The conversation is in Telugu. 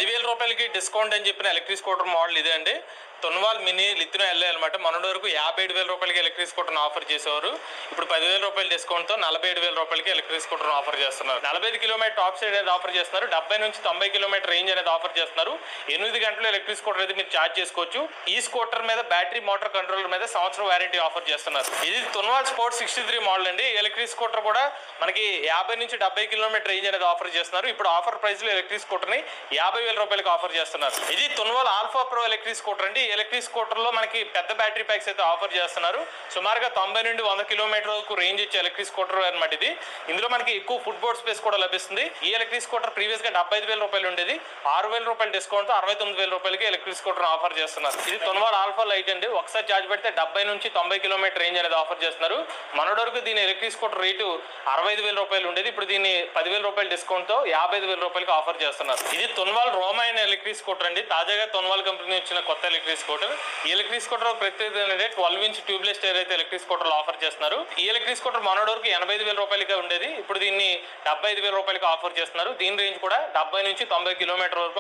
10,000 రూపాయలకి డిస్కౌంట్ అని చెప్పిన ఎలక్ట్రిక్ స్కూటర్ మోడల్ ఇదే అండి. తొన్వాల్ మినీ లిథినో ఎల్ఏ అనమాట. మొన్నటి వరకు 57,000 రూపాయలకి ఎలక్ట్రిక్ స్కూటర్ని ఆఫర్ చేసేవారు. ఇప్పుడు 10,000 రూపాయల డిస్కౌంట్తో 47,000 రూపాయలకి ఎలక్ట్రిక్ స్కూటర్ని ఆఫర్ చేస్తున్నారు. 45 కిలోమీటర్ టాప్ సైడ్ అనేది ఆఫర్ చేస్తున్నారు. 70 నుంచి 90 కిలోమీటర్ రేంజ్ అనేది ఆఫర్ చేస్తున్నారు. 8 గంటలు ఎలక్ట్రిక్ స్కూటర్ అయితే మీరు ఛార్జ్ చేసుకోవచ్చు. ఈ స్కూటర్ మీద బ్యాటరీ మోటార్ కంట్రోలర్ మీద సంవత్సరం వారంటీ ఆఫర్ చేస్తున్నారు. ఇది తొన్వాల్ స్పోర్ట్ 63 మోడల్ అండి. ఎలక్ట్రిక్ స్కూటర్ కూడా మనకి 50 నుంచి 70 కిలోమీటర్ రేంజ్ అనేది ఆఫర్ చేస్తున్నారు. ఇప్పుడు ఆఫర్ ప్రైస్ లో ఎలక్ట్రిక్ స్కూటర్ ని 50,000 రూపాయలకి ఆఫర్ చేస్తున్నారు. ఇది తొన్వాల్ ఆల్ఫా ప్రో ఎలక్ట్రిక్ స్కూటర్ అండి. ఎలక్ట్రిక్ స్కూటర్ లో మనకి పెద్ద బ్యాటరీ ప్యాక్స్ అయితే ఆఫర్ చేస్తున్నారు. సుమారుగా 90 నుండి 100 కిలోమీటర్ వరకు రేంజ్ ఇచ్చే ఎలక్ట్రిక్ స్కూటర్ అనమాట ఇది. ఇందులో మనకి ఎక్కువ ఫుట్ బోర్డ్ స్పేస్ కూడా లభిస్తుంది. ఈ ఎలక్ట్రిక్ స్కూటర్ ప్రీవియస్ గా 75,000 రూపాయలు ఉండేది. 6,000 రూపాయల డిస్కౌంట్ తో 69,000 రూపాయలకి ఎలక్ట్రిక్ స్కూటర్ ఆఫర్ చేస్తున్నారు. ఇది తొన్వాల్ ఆల్ఫా లైట్ అండి. ఒకసారి ఛార్జ్ పెడితే 70 నుంచి 90 కిలోమీటర్ రేంజ్ అనేది ఆఫర్ చేస్తున్నారు. మొన్నటి వరకు దీని ఎలక్ట్రిక్ స్కూటర్ రేటు 65,000 రూపాయలు ఉండేది. ఇప్పుడు దీన్ని 10,000 రూపాయల డిస్కౌంట్ తో 55,000 రూపాయలకి ఆఫర్ చేస్తున్నారు. ఇది తొన్వాల్ రోమా అనే ఎలక్ట్రిక్ స్కూటర్ అండి. తాజాగా తొన్వాల్ కంపెనీ వచ్చిన కొత్త ఎలక్ట్రిక్ స్కూటర్. ఈ ఎలక్ట్రిక్ స్కూటర్ ప్రత్యేకత 12 ఇంచ్ ట్యూబ్లెస్ టైర్ అయితే ఎలక్ట్రిక్ స్కూటర్ ఆఫర్ చేస్తున్నారు. ఈ ఎలక్ట్రిక్ స్కూటర్ మొన్నటి వరకు 85,000 రూపాయలకి ఉండేది. ఇప్పుడు దీన్ని 75,000 రూపాయలకి ఆఫర్ చేస్తున్నారు. దీని రేంజ్ కూడా 70 నుంచి 90 కిలోమీటర్ వరకు